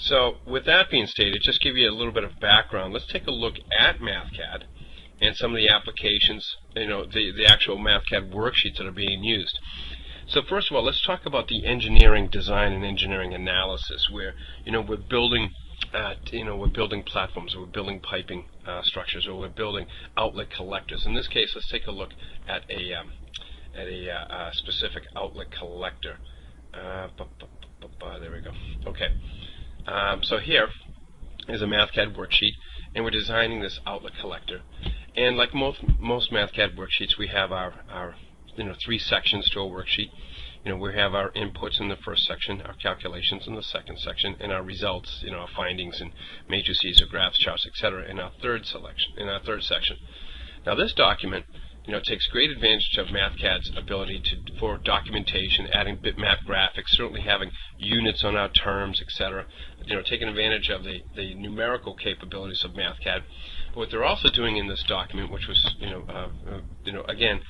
So with that being stated, just give you a little bit of background. Let's take a look at Mathcad and some of the applications, the actual Mathcad worksheets that are being used. So first of all, let's talk about the engineering design and engineering analysis, where we're building platforms, or we're building piping structures, or we're building outlet collectors. In this case, let's take a look at a specific outlet collector. There we go. Okay. So here is a Mathcad worksheet, and we're designing this outlet collector. And like most Mathcad worksheets, we have our 3 sections to a worksheet. We have our inputs in the first section, our calculations in the second section, and our results, our findings and matrices or graphs, charts, etc. in our third section. Now this document takes great advantage of Mathcad's ability for documentation, adding bitmap graphics, certainly having units on our terms, etc. Taking advantage of the numerical capabilities of Mathcad. But what they're also doing in this document, which was again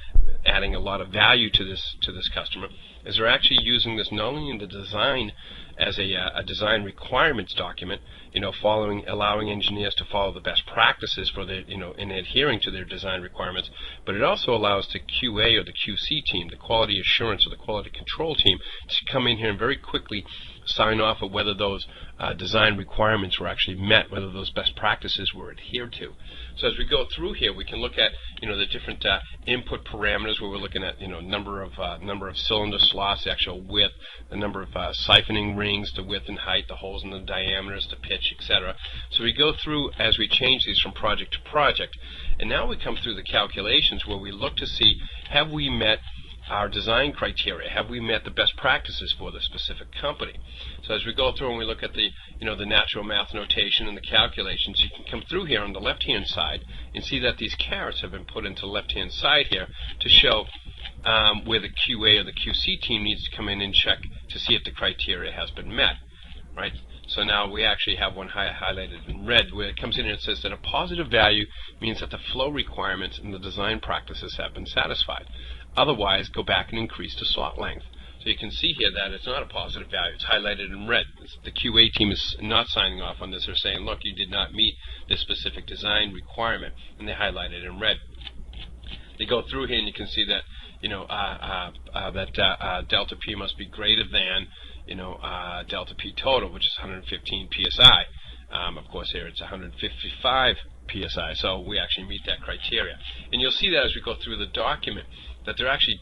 adding a lot of value to this customer, is they're actually using this not only in the design as a design requirements document, allowing engineers to follow the best practices for their, in adhering to their design requirements, but it also allows the QA or the QC team, the quality assurance or the quality control team, to come in here and very quickly sign off of whether those design requirements were actually met, whether those best practices were adhered to. So as we go through here, we can look at the different input parameters, where we're looking at number of cylinder slots, the actual width, the number of siphoning rings, the width and height, the holes and the diameters, the pitch, etc. So we go through as we change these from project to project, and now we come through the calculations, where we look to see, have we met our design criteria? Have we met the best practices for the specific company? So as we go through and we look at the the natural math notation and the calculations, you can come through here on the left-hand side and see that these carets have been put into the left-hand side here to show where the QA or the QC team needs to come in and check to see if the criteria has been met, right? So now we actually have one highlighted in red, where it comes in and it says that a positive value means that the flow requirements and the design practices have been satisfied. Otherwise, go back and increase the slot length. So you can see here that it's not a positive value. It's highlighted in red. The QA team is not signing off on this. They're saying, look, you did not meet this specific design requirement, and they highlight it in red. They go through here and you can see that delta P must be greater than delta P total, which is 115 psi. Of course, here it's 155 psi, so we actually meet that criteria. And you'll see that as we go through the document, that they're actually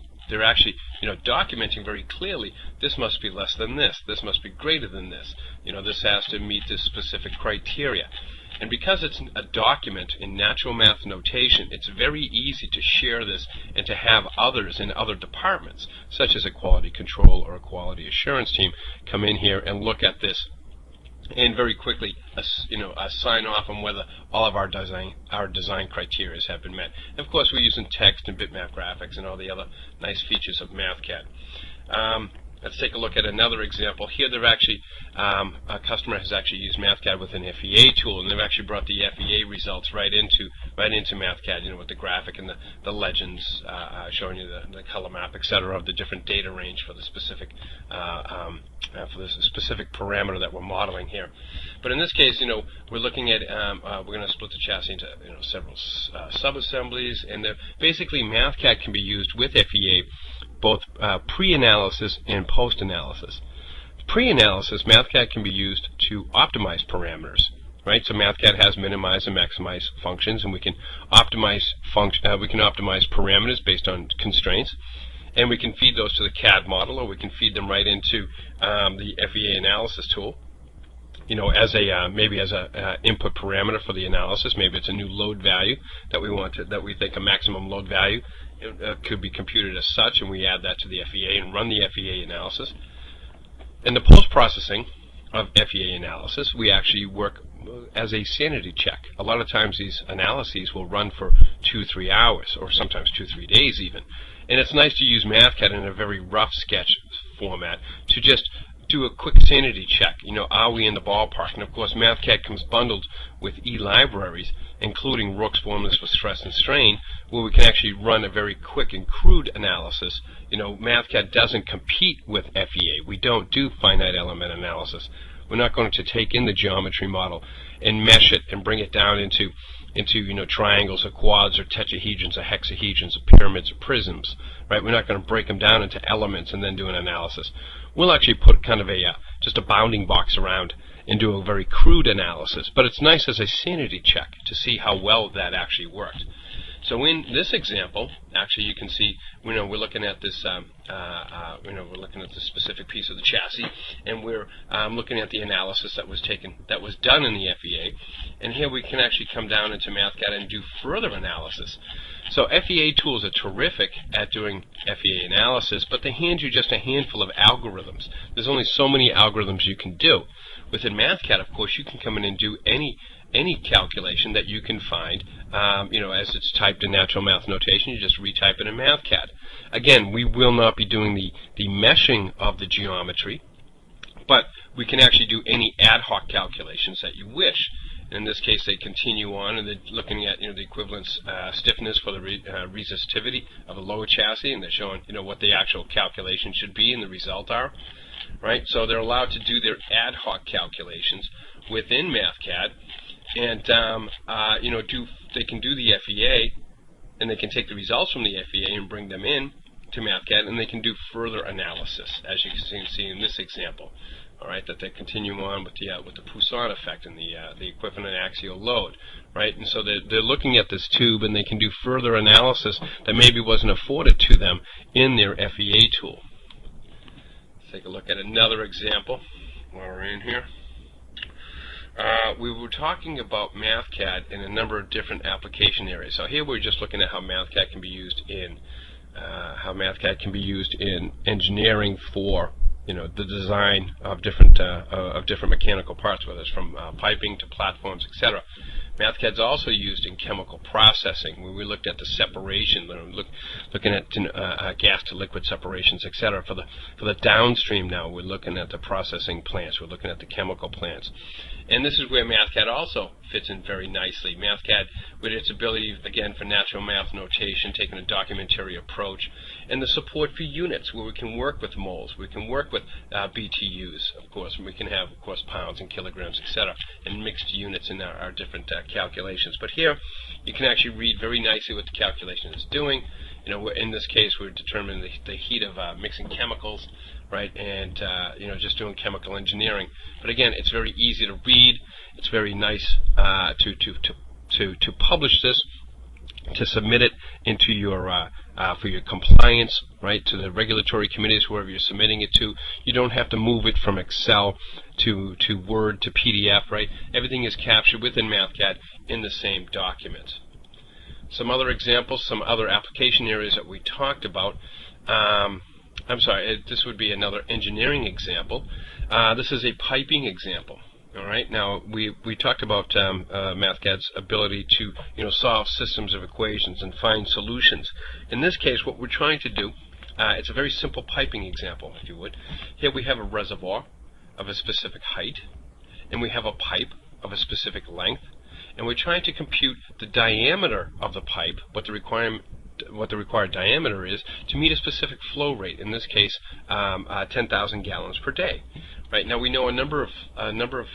documenting very clearly, this must be less than this must be greater than this, this has to meet this specific criteria. And because it's a document in natural math notation, it's very easy to share this and to have others in other departments, such as a quality control or a quality assurance team, come in here and look at this and very quickly sign off on whether all of our design criteria have been met. And of course, we're using text and bitmap graphics and all the other nice features of Mathcad. Let's take a look at another example. Here, they're actually a customer has actually used Mathcad with an FEA tool, and they've actually brought the FEA results right into Mathcad, with the graphic and the legends showing you the color map, etc., of the different data range for the specific parameter that we're modeling here. But in this case, we're looking at we're going to split the chassis into several sub-assemblies, and basically Mathcad can be used with FEA both pre-analysis and post-analysis. Pre-analysis, Mathcad can be used to optimize parameters, right? So Mathcad has minimize and maximize functions, and we can optimize parameters based on constraints, and we can feed those to the CAD model, or we can feed them right into the FEA analysis tool. As a input parameter for the analysis. Maybe it's a new load value that we think a maximum load value could be computed as such, and we add that to the FEA and run the FEA analysis. In the post-processing of FEA analysis, we actually work as a sanity check. A lot of times these analyses will run for 2-3 hours, or sometimes 2-3 days even. And it's nice to use Mathcad in a very rough sketch format to just do a quick sanity check. Are we in the ballpark? And of course, Mathcad comes bundled with e-libraries, including Rook's formulas for stress and strain, where we can actually run a very quick and crude analysis. Mathcad doesn't compete with FEA. We don't do finite element analysis. We're not going to take in the geometry model and mesh it and bring it down into triangles or quads or tetrahedrons or hexahedrons or pyramids or prisms, right? We're not going to break them down into elements and then do an analysis. We'll actually put kind of just a bounding box around and do a very crude analysis, but it's nice as a sanity check to see how well that actually worked. So in this example, actually, you can see, we're looking at this, we're looking at this specific piece of the chassis, and we're looking at the analysis that was done in the FEA, and here we can actually come down into Mathcad and do further analysis. So FEA tools are terrific at doing FEA analysis, but they hand you just a handful of algorithms. There's only so many algorithms you can do. Within Mathcad, of course, you can come in and do any calculation that you can find, as it's typed in natural math notation. You just retype it in Mathcad. Again, we will not be doing the meshing of the geometry, but we can actually do any ad hoc calculations that you wish. In this case, they continue on, and they're looking at the equivalence stiffness for the resistivity of a lower chassis, and they're showing what the actual calculation should be and the result are. Right, so they're allowed to do their ad hoc calculations within Mathcad, and they can do the FEA, and they can take the results from the FEA and bring them in to Mathcad, and they can do further analysis, as you can see in this example. All right, that they continue on with the Poisson effect and the equivalent axial load, right? And so they're looking at this tube, and they can do further analysis that maybe wasn't afforded to them in their FEA tool. Take a look at another example while we're in here. We were talking about Mathcad in a number of different application areas. So here we're just looking at how Mathcad can be used in engineering for the design of different mechanical parts, whether it's from piping to platforms, etc. Mathcad's also used in chemical processing, where we looked at the separation, looking at gas to liquid separations, etc. For the downstream now, we're looking at the processing plants, we're looking at the chemical plants. And this is where Mathcad also fits in very nicely. Mathcad, with its ability, again, for natural math notation, taking a documentary approach, and the support for units, where we can work with moles, we can work with BTUs, of course, and we can have, of course, pounds and kilograms, etc., and mixed units in our different calculations. But here, you can actually read very nicely what the calculation is doing. In this case, we're determining the heat of mixing chemicals, right, and just doing chemical engineering. But again, it's very easy to read. It's very nice to publish this, to submit it into your for your compliance, right, to the regulatory committees, wherever you're submitting it to. You don't have to move it from Excel to Word to PDF, right? Everything is captured within Mathcad in the same document. Some other examples, some other application areas that we talked about. This would be another engineering example. This is a piping example. All right. Now we talked about Mathcad's ability to solve systems of equations and find solutions. In this case, what we're trying to do, it's a very simple piping example, if you would. Here we have a reservoir of a specific height, and we have a pipe of a specific length, and we're trying to compute the diameter of the pipe, what the required diameter is, to meet a specific flow rate. In this case, 10,000 gallons per day. Right, now we know a number of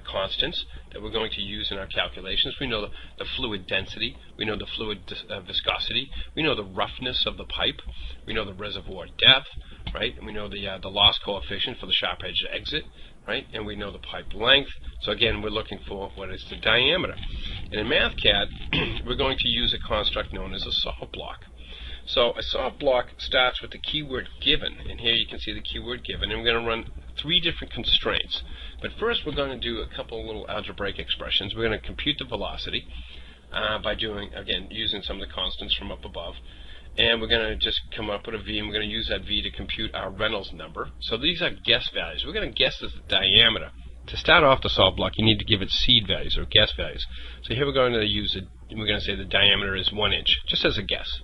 constants that we're going to use in our calculations. We know the fluid density, we know the fluid viscosity, we know the roughness of the pipe, we know the reservoir depth, right, and we know the loss coefficient for the sharp edge exit, right, and we know the pipe length. So again, we're looking for what is the diameter. And in Mathcad, we're going to use a construct known as a solve block. So a solve block starts with the keyword given, and here you can see the keyword given, and we're going to run 3 different constraints. But first we're going to do a couple of little algebraic expressions. We're going to compute the velocity by doing, again, using some of the constants from up above. And we're going to just come up with a V, and we're going to use that V to compute our Reynolds number. So these are guess values. We're going to guess the diameter. To start off the solve block, you need to give it seed values or guess values. So here we're going to use it. We're going to say the diameter is 1 inch, just as a guess.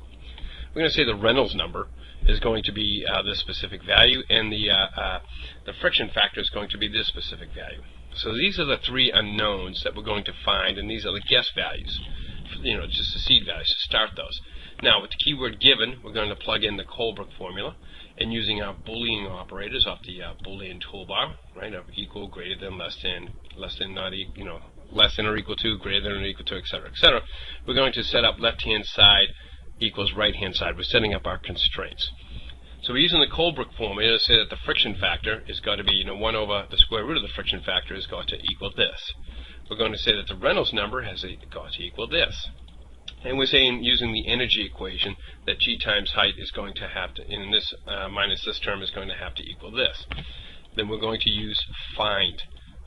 We're going to say the Reynolds number is going to be this specific value, and the friction factor is going to be this specific value. So these are the 3 unknowns that we're going to find, and these are the guess values, just the seed values to start those. Now, with the keyword given, we're going to plug in the Colebrook formula, and using our Boolean operators off the Boolean toolbar, right, of equal, greater than, less than, not equal, less than or equal to, greater than or equal to, etc., etc. We're going to set up left-hand side equals right-hand side. We're setting up our constraints. So we're using the Colebrook formula to say that the friction factor is going to be, 1 over the square root of the friction factor is going to equal this. We're going to say that the Reynolds number has got to equal this. And we're saying, using the energy equation, that G times height is going to have to, in this minus this term, is going to have to equal this. Then we're going to use find.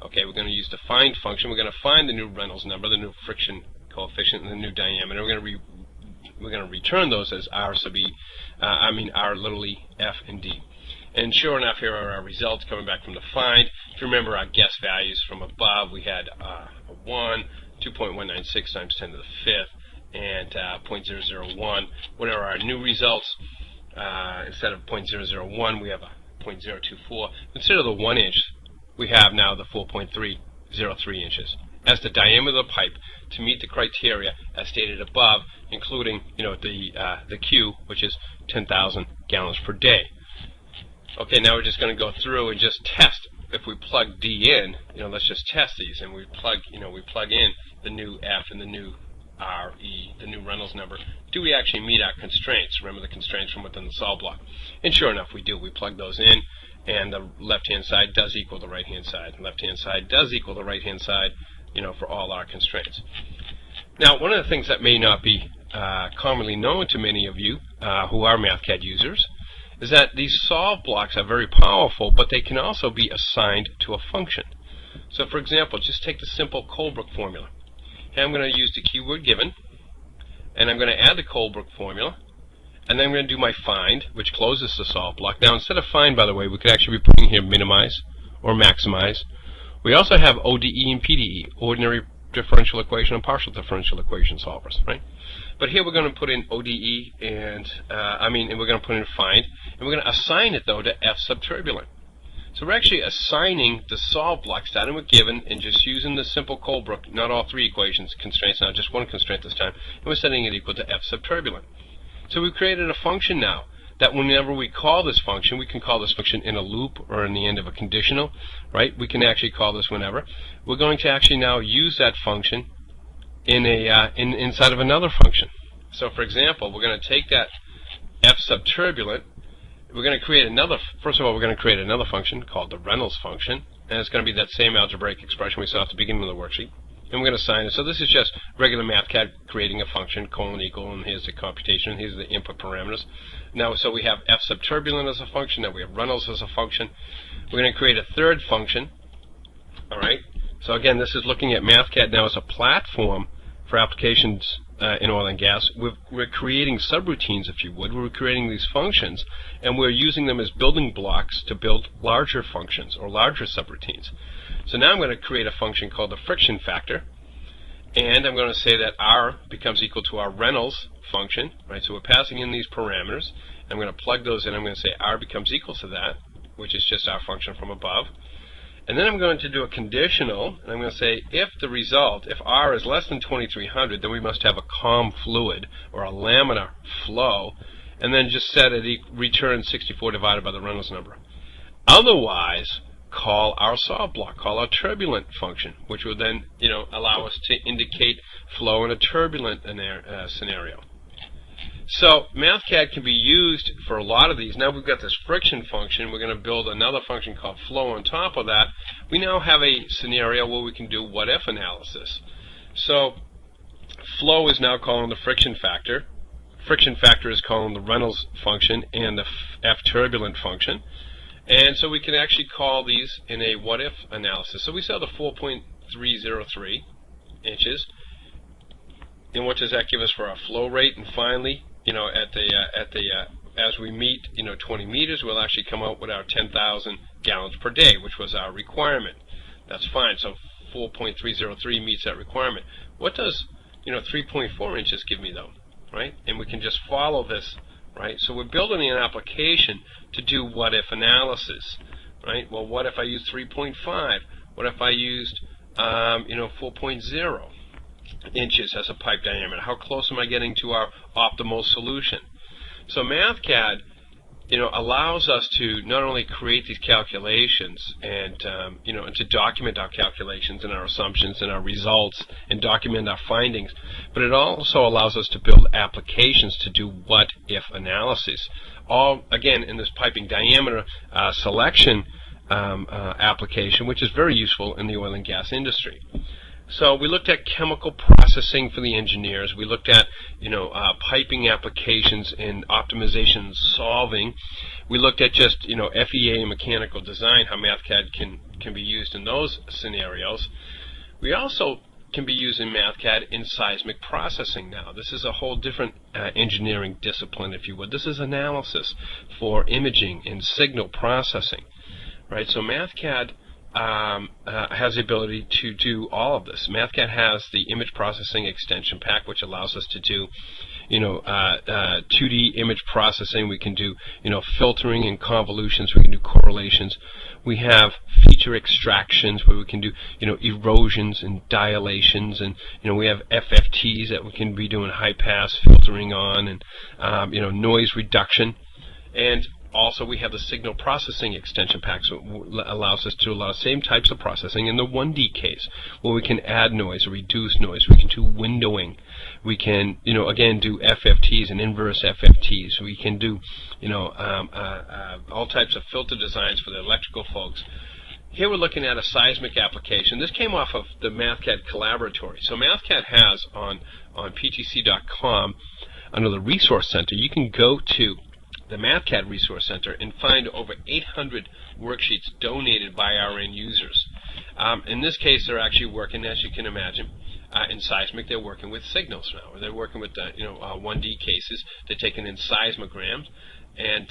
Okay, we're going to use the find function. We're going to find the new Reynolds number, the new friction coefficient, and the new diameter. We're going to return those as R sub E, R little e, F, and D. And sure enough, here are our results coming back from the find. If you remember our guess values from above, we had a 1, 2.196 times 10 to the 5th, and 0.001. What are our new results? Instead of 0.001, we have a 0.024. Instead of the 1 inch, we have now the 4.303 inches as the diameter of the pipe to meet the criteria as stated above, including the Q, which is 10,000 gallons per day. Okay, now we're just going to go through and just test. If we plug D in, let's just test these, and we plug in the new F and the new R, E, the new Reynolds number. Do we actually meet our constraints? Remember the constraints from within the solve block. And sure enough, we do. We plug those in, and the left-hand side does equal the right-hand side. Left-hand side does equal the right-hand side, for all our constraints. Now, one of the things that may not be commonly known to many of you who are Mathcad users is that these solve blocks are very powerful, but they can also be assigned to a function. So, for example, just take the simple Colebrook formula. Okay, I'm going to use the keyword given, and I'm going to add the Colebrook formula, and then I'm going to do my find, which closes the solve block. Now, instead of find, by the way, we could actually be putting here minimize or maximize. We also have ODE and PDE, ordinary differential equation and partial differential equation solvers, right? But here we're going to put in ODE and we're going to put in find, and we're going to assign it though to F sub turbulent. So we're actually assigning the solve block, starting with given and just using the simple Colebrook, not all three equations, constraints now, just one constraint this time, and we're setting it equal to F sub turbulent. So we've created a function now that whenever we call this function, we can call this function in a loop or in the end of a conditional, right? We can actually call this whenever. We're going to actually now use that function in inside of another function. So for example, we're going to take that F sub turbulent. We're going to create another, first of all, we're going to create another function called the Reynolds function, and it's going to be that same algebraic expression we saw at the beginning of the worksheet. And we're going to assign it. So this is just regular Mathcad creating a function, colon equal, and here's the computation, and here's the input parameters. Now, so we have F sub turbulent as a function, now we have Reynolds as a function. We're going to create a third function, all right? So again, this is looking at Mathcad now as a platform for applications in oil and gas. We're creating subroutines, if you would. We're creating these functions, and we're using them as building blocks to build larger functions or larger subroutines. So now I'm going to create a function called the friction factor, and I'm going to say that R becomes equal to our Reynolds function, right? So we're passing in these parameters. I'm going to plug those in. I'm going to say R becomes equal to that, which is just our function from above. And then I'm going to do a conditional, and I'm going to say if the result, if R is less than 2300, then we must have a calm fluid or a laminar flow, and then just set it return 64 divided by the Reynolds number. Otherwise, call our solve block, call our turbulent function, which will then allow us to indicate flow in a turbulent scenario. So Mathcad can be used for a lot of these. Now we've got this friction function. We're going to build another function called flow on top of that. We now have a scenario where we can do what-if analysis. So flow is now calling the friction factor. Friction factor is calling the Reynolds function and the F turbulent function. And so we can actually call these in a what-if analysis. So we saw the 4.303 inches. And what does that give us for our flow rate? And finally, as we meet 20 meters, we'll actually come out with our 10,000 gallons per day, which was our requirement. That's fine. So 4.303 meets that requirement. What does 3.4 inches give me though, right? And we can just follow this, right? So we're building an application to do what-if analysis, right? Well, what if I used 3.5? What if I used 4.0 inches as a pipe diameter? How close am I getting to our optimal solution? So Mathcad allows us to not only create these calculations and and to document our calculations and our assumptions and our results and document our findings, but it also allows us to build applications to do what-if analysis. All again in this piping diameter selection application, which is very useful in the oil and gas industry. So we looked at chemical processing for the engineers. We looked at piping applications and optimization and solving. We looked at just FEA and mechanical design, how Mathcad can be used in those scenarios. We also can be used in Mathcad in seismic processing now. This is a whole different engineering discipline, if you would. This is analysis for imaging and signal processing, right? So Mathcad has the ability to do all of this. Mathcad has the image processing extension pack, which allows us to do 2D image processing. We can do filtering and convolutions. We can do correlations. We have feature extractions where we can do erosions and dilations, and we have FFTs that we can be doing high pass filtering on, and noise reduction. And also, we have the signal processing extension pack, so it allows us to allow same types of processing in the 1D case, where we can add noise or reduce noise. We can do windowing. We can, again, do FFTs and inverse FFTs. We can do, all types of filter designs for the electrical folks. Here we're looking at a seismic application. This came off of the Mathcad Collaboratory. So Mathcad has on ptc.com, under the Resource Center, you can go to the Mathcad Resource Center and find over 800 worksheets donated by our end users. In this case, they're actually working, as you can imagine, in seismic. They're working with signals now. They're working with 1D cases. They're taking in seismograms, and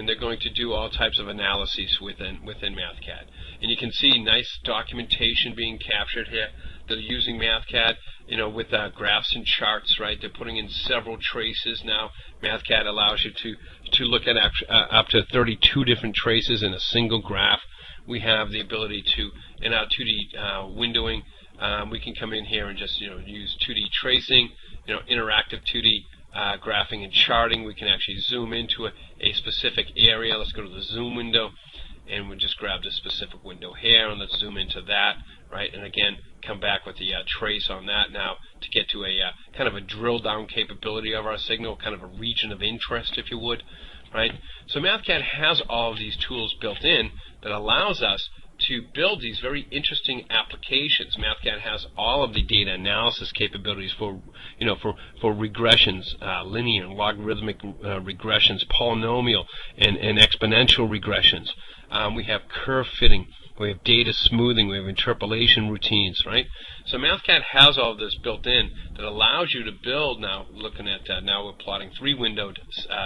they're going to do all types of analyses within Mathcad. And you can see nice documentation being captured here. They're using Mathcad, with graphs and charts, right? They're putting in several traces now. Mathcad allows you to look at up to 32 different traces in a single graph. We have the ability to, in our 2D windowing, we can come in here and just use 2D tracing, interactive 2D graphing and charting. We can actually zoom into a specific area. Let's go to the zoom window, and we'll just grab this specific window here, and let's zoom into that, right? And again, come back with the trace on that now to get to a kind of a drill down capability of our signal, kind of a region of interest, if you would, right? So Mathcad has all of these tools built in that allows us to build these very interesting applications. Mathcad has all of the data analysis capabilities for regressions, linear and logarithmic regressions, polynomial and exponential regressions. We have curve fitting. We have data smoothing. We have interpolation routines, right? So Mathcad has all of this built in that allows you to build now, looking at, now we're plotting 3-windowed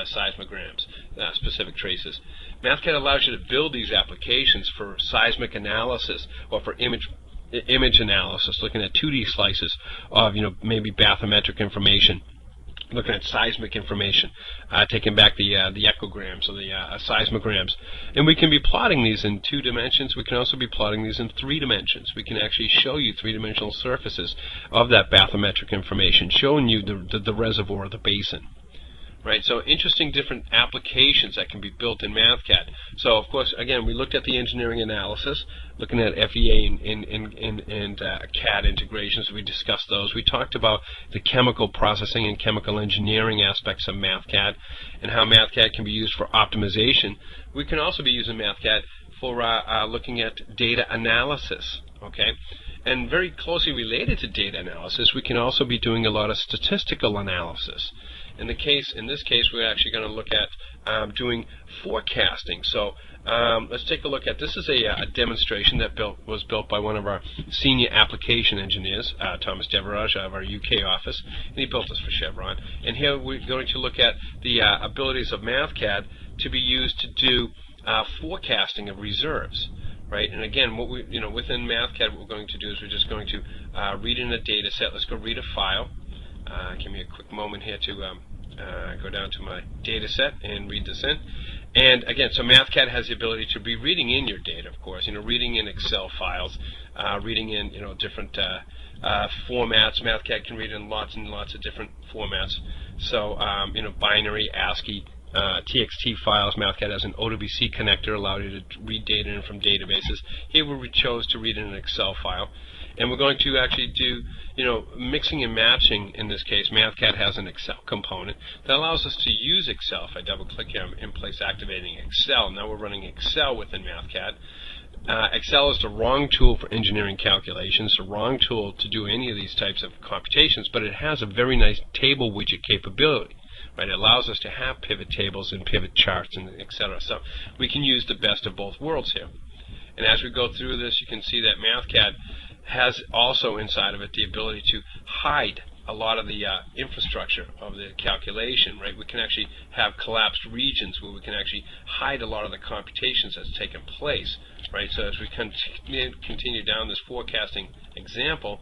seismograms, specific traces. Mathcad allows you to build these applications for seismic analysis or for image analysis, looking at 2D slices of, maybe bathymetric information, looking at seismic information, taking back the echograms or the seismograms. And we can be plotting these in 2 dimensions. We can also be plotting these in 3 dimensions. We can actually show you 3-dimensional surfaces of that bathymetric information, showing you the reservoir, the basin. Right, so interesting different applications that can be built in Mathcad. So, of course, again, we looked at the engineering analysis, looking at FEA and CAD integrations. We discussed those. We talked about the chemical processing and chemical engineering aspects of Mathcad and how Mathcad can be used for optimization. We can also be using Mathcad for looking at data analysis, okay? And very closely related to data analysis, we can also be doing a lot of statistical analysis. In this case, we're actually going to look at doing forecasting. So let's take a look at, this is a demonstration that was built by one of our senior application engineers, Thomas Devaraj, of our UK office, and he built this for Chevron. And here we're going to look at the abilities of Mathcad to be used to do forecasting of reserves. Right, and again, what we, within Mathcad, what we're going to do is we're just going to read in a data set. Let's go read a file. Give me a quick moment here to go down to my data set and read this in. And again, so Mathcad has the ability to be reading in your data, of course, reading in Excel files, reading in, different formats. Mathcad can read in lots and lots of different formats. So, binary, ASCII, TXT files. Mathcad has an O2BC connector, allowed you to read data in from databases. Here we chose to read in an Excel file. And we're going to actually do, mixing and matching. In this case, Mathcad has an Excel component that allows us to use Excel. If I double-click here, I'm in place activating Excel. Now we're running Excel within Mathcad. Excel is the wrong tool for engineering calculations, the wrong tool to do any of these types of computations, but it has a very nice table widget capability. Right? It allows us to have pivot tables and pivot charts and etc. So we can use the best of both worlds here. And as we go through this, you can see that Mathcad has also inside of it the ability to hide a lot of the infrastructure of the calculation. Right? We can actually have collapsed regions where we can actually hide a lot of the computations that's taken place. Right? So as we continue down this forecasting example,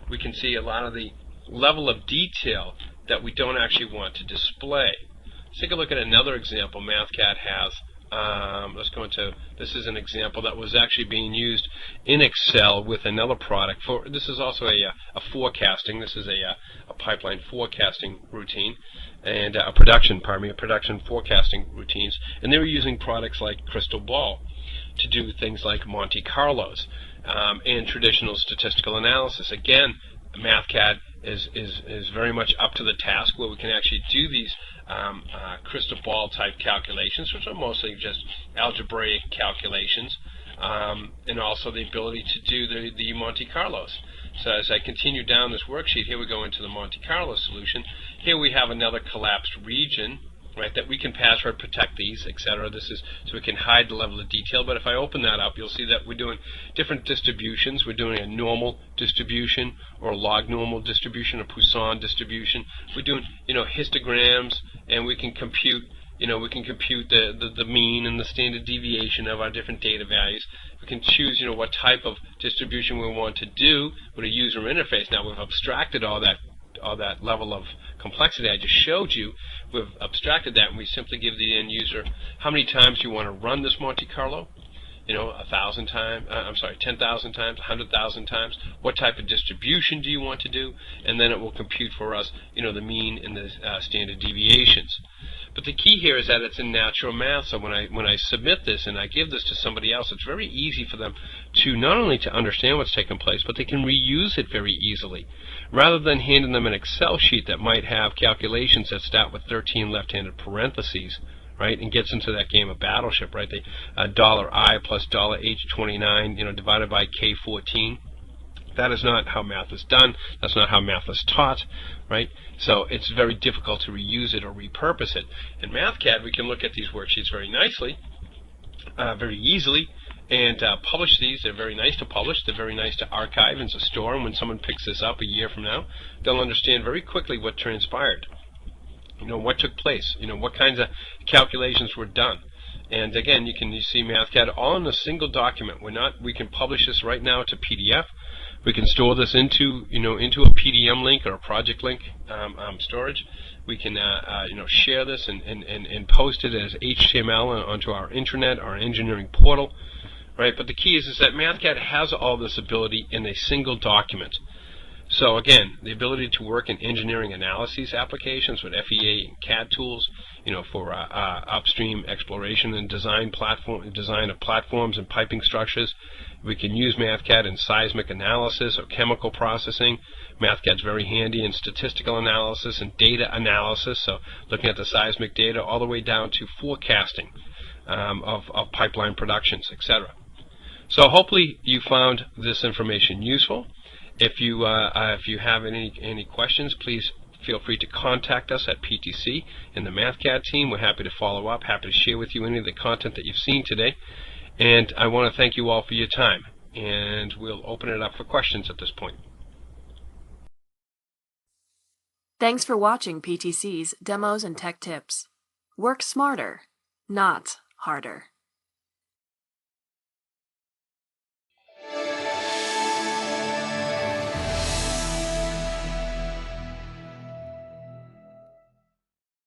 we can see a lot of the level of detail that we don't actually want to display. Let's take a look at another example Mathcad has. Let's go into, this is an example that was actually being used in Excel with another product. This is also a forecasting. This is a pipeline forecasting routine and a production forecasting routines. And they were using products like Crystal Ball to do things like Monte Carlos and traditional statistical analysis. Again, Mathcad is very much up to the task where we can actually do these crystal ball type calculations, which are mostly just algebraic calculations, and also the ability to do the Monte Carlos. So as I continue down this worksheet, here we go into the Monte Carlo solution. Here we have another collapsed region, right, that we can password protect these, etc. This is so we can hide the level of detail. But if I open that up, you'll see that we're doing different distributions. We're doing a normal distribution or a log normal distribution, a Poisson distribution. We're doing, histograms, and we can compute, the mean and the standard deviation of our different data values. We can choose, what type of distribution we want to do with a user interface. Now we've abstracted all that level of complexity I just showed you. We've abstracted that, and we simply give the end user how many times you want to run this Monte Carlo. 1,000 times, 10,000 times, 100,000 times. What type of distribution do you want to do? And then it will compute for us, the mean and the standard deviations. But the key here is that it's in natural math. So when I submit this and I give this to somebody else, it's very easy for them to not only to understand what's taking place, but they can reuse it very easily. Rather than handing them an Excel sheet that might have calculations that start with 13 left-handed parentheses, right, and gets into that game of Battleship, right? The $I plus $H29, divided by K14. That is not how math is done. That's not how math is taught, right? So it's very difficult to reuse it or repurpose it. In Mathcad, we can look at these worksheets very nicely, very easily, and publish these. They're very nice to publish. They're very nice to archive and to store. And when someone picks this up a year from now, they'll understand very quickly what transpired. What took place, what kinds of calculations were done. And again, you see Mathcad all in a single document. We can publish this right now to PDF. We can store this into a PDM link or a project link storage. We can share this and post it as HTML onto our intranet, our engineering portal, right? But the key is that Mathcad has all this ability in a single document. So again, the ability to work in engineering analyses applications with FEA and CAD tools, for upstream exploration and design of platforms and piping structures. We can use Mathcad in seismic analysis or chemical processing. Mathcad's very handy in statistical analysis and data analysis, so looking at the seismic data all the way down to forecasting of pipeline productions, etc. So hopefully you found this information useful. If you have any questions, please feel free to contact us at PTC and the Mathcad team. We're happy to follow up, happy to share with you any of the content that you've seen today. And I want to thank you all for your time. And we'll open it up for questions at this point. Thanks for watching PTC's Demos and Tech Tips. Work smarter, not harder.